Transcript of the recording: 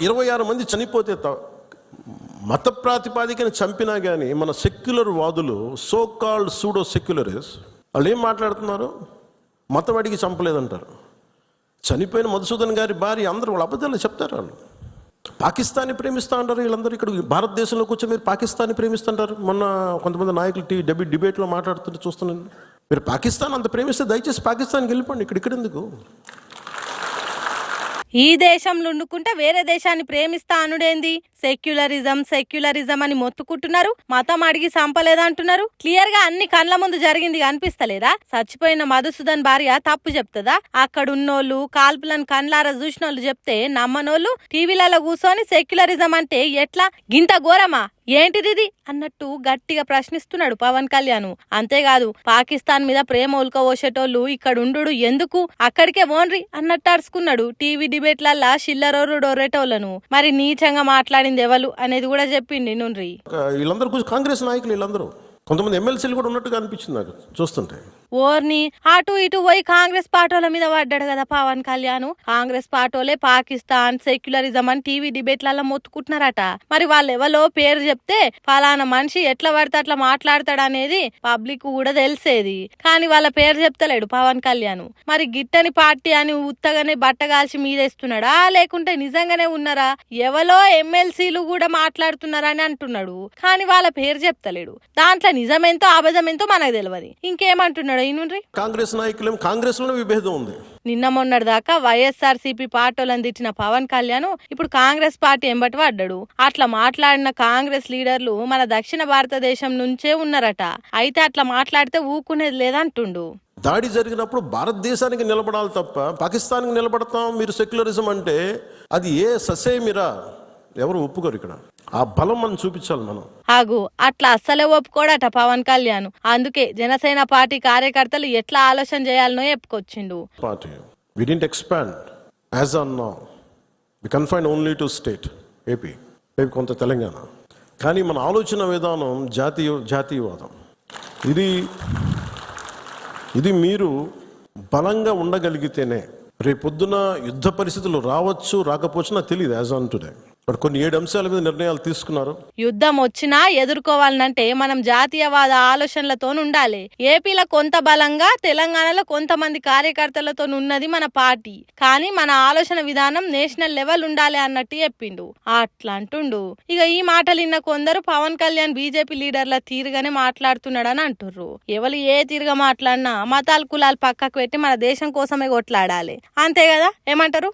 26 మంది చనిపోతే మత ప్రాతిపాదికని చంపినా కానీ మన సెక్యులర్ వాదులు, సో కాల్డ్ సూడో సెక్యులరిస్, వాళ్ళు ఏం మాట్లాడుతున్నారు? మతం అడిగి చంపలేదంటారు. చనిపోయిన మధుసూదన్ గారి భార్య అందరూ వాళ్ళ అబద్ధాలు చెప్తారు. వాళ్ళు పాకిస్తాన్ని ప్రేమిస్తూ ఉంటారు. వీళ్ళందరూ ఇక్కడ భారతదేశంలో కూర్చొని మీరు పాకిస్తాన్ని ప్రేమిస్తుంటారు. మొన్న కొంతమంది నాయకులు డిబేట్లో మాట్లాడుతుంటే చూస్తున్నాను. మీరు పాకిస్తాన్ అంత ప్రేమిస్తే దయచేసి పాకిస్తాన్కి వెళ్ళిపోండి, ఇక్కడ ఎందుకు? ఈ దేశంలో ఉండుకుంటే వేరే దేశాన్ని ప్రేమిస్తా అనుడేంది? సెక్యులరిజం అని మొత్తుకుంటున్నారు. మతం అడిగి చంపలేదంటున్నారు. క్లియర్ గా అన్ని కండ్ల ముందు జరిగింది అనిపిస్తలేదా? చచ్చిపోయిన మధుసూదన్ భార్య తప్పు చెప్తుందా? అక్కడున్నోళ్ళు, కాల్పులను కండ్లారా చూసినోళ్ళు చెప్తే నమ్మనోళ్ళు టీవీలలో కూర్చొని సెక్యులరిజం అంటే ఎట్లా, గింత ఘోరమా, ఏంటిది అన్నట్టు గట్టిగా ప్రశ్నిస్తున్నాడు పవన్ కళ్యాణ్. అంతేకాదు పాకిస్తాన్ మీద ప్రేమ ఉల్కవోసేటోళ్ళు ఇక్కడ ఉండు ఎందుకు, అక్కడికే ఓన్రి అన్నట్టు అరుచుకున్నాడు టీవీ డిబేట్లల్లా షిల్లరోరు డొరేటోళ్లను. మరి నీచంగా మాట్లాడింది ఎవరు అనేది కూడా చెప్పింది నుండ్రి. వీళ్ళందరూ కాంగ్రెస్ నాయకులు, వీళ్ళందరూ కొంతమంది ఎమ్మెల్సీలు కూడా ఉన్నట్టుగా అనిపించింది నాకు చూస్తుంటే. ఓర్ని అటు ఇటు పోయి కాంగ్రెస్ పార్టీల మీద పడ్డాడు కదా పవన్ కళ్యాణ్. కాంగ్రెస్ పార్టీలే పాకిస్తాన్ సెక్యులరిజం అని టీవీ డిబేట్లలో మొత్తుకుంటున్నారట. మరి వాళ్ళు ఎవరో పేరు చెప్తే ఫలానా మనిషి ఎట్లా పడితే అట్లా మాట్లాడతాడు అనేది పబ్లిక్ కూడా తెలిసేది. కానీ వాళ్ళ పేరు చెప్తలేడు పవన్ కళ్యాణ్. మరి గిట్టని పార్టీ అని ఉత్తగానే బట్టగాల్చి మీదేస్తున్నాడా, లేకుంటే నిజంగానే ఉన్నారా? ఎవరో ఎమ్మెల్సీలు కూడా మాట్లాడుతున్నారని అంటున్నాడు. కానీ వాళ్ళ పేరు చెప్తలేడు. దాంట్లో నిజమేంతో అబద్ధమేంతో మనకు తెలియదు. ఇంకేమంటున్నాడు కాంగ్రెస్ నాయకులు? కాంగ్రెస్ లో విభేదం ఉంది. నిన్న మొన్నటి దాకా వైఎస్ఆర్సీపీ పార్టీలను తిట్టిన పవన్ కళ్యాణ్ ఇప్పుడు కాంగ్రెస్ పార్టీ ఎంబటి పడ్డాడు. అట్లా మాట్లాడిన కాంగ్రెస్ లీడర్లు మన దక్షిణ భారతదేశం నుంచే ఉన్నారట. అయితే అట్లా మాట్లాడితే ఊకునేది లేదంటుండు. దాడి జరిగినప్పుడు భారతదేశానికి నిలబడాలి తప్ప పాకిస్తాన్కి నిలబడతాం మీరు సెక్యులరిజం అంటే అది ఏ ససేమిరా, ఎవరు ఒప్పుకోరు. ఇక్కడ ఆ బలం మనం చూపించాలి. మనం ఆగు అట్లా అస్సలే ఒప్పుకోడట పవన్ కళ్యాణ్. అందుకే జనసేన పార్టీ కార్యకర్తలు ఎట్లా ఆలోచన చేయాలనో చెప్పుకొచ్చిండు. Party we didn't expand as on now, we confined only to state AP కొంత తెలంగాణ. కానీ మన ఆలోచన విధానం జాతీయవాదం. ఇది మీరు బలంగా ఉండగలిగితేనే రేపొద్దున యుద్ధ పరిస్థితులు రావచ్చు, రాకపోవచ్చు నాకు తెలియదు. యాజ్ ఆన్ టుడే బట్ కొన్ని 7 అంశాల మీద నిర్ణయాలు తీసుకున్నారు. యుద్ధం వచ్చినా ఎదుర్కోవాలంటే మనం జాతీయవాద ఆలోచనలతో ఉండాలి. ఏపీలో కొంత బలంగా, తెలంగాణలో కొంతమంది కార్యకర్తలతో ఉన్నది మన పార్టీ. కానీ మన ఆలోచన విధానం నేషనల్ లెవెల్ ఉండాలి అన్నట్టు చెప్పిండు. అట్లా అంటుండు. ఇక ఈ మాటలు విన్న కొందరు పవన్ కళ్యాణ్ బీజేపీ లీడర్ల తీరుగానే మాట్లాడుతున్నాడని అంటుర్రు. ఎవరు ఏ తీరుగా మాట్లాడినా మతాలు కులాలు పక్కకు పెట్టి మన దేశం కోసమే కొట్లాడాలి. అంతే కదా, ఏమంటారు?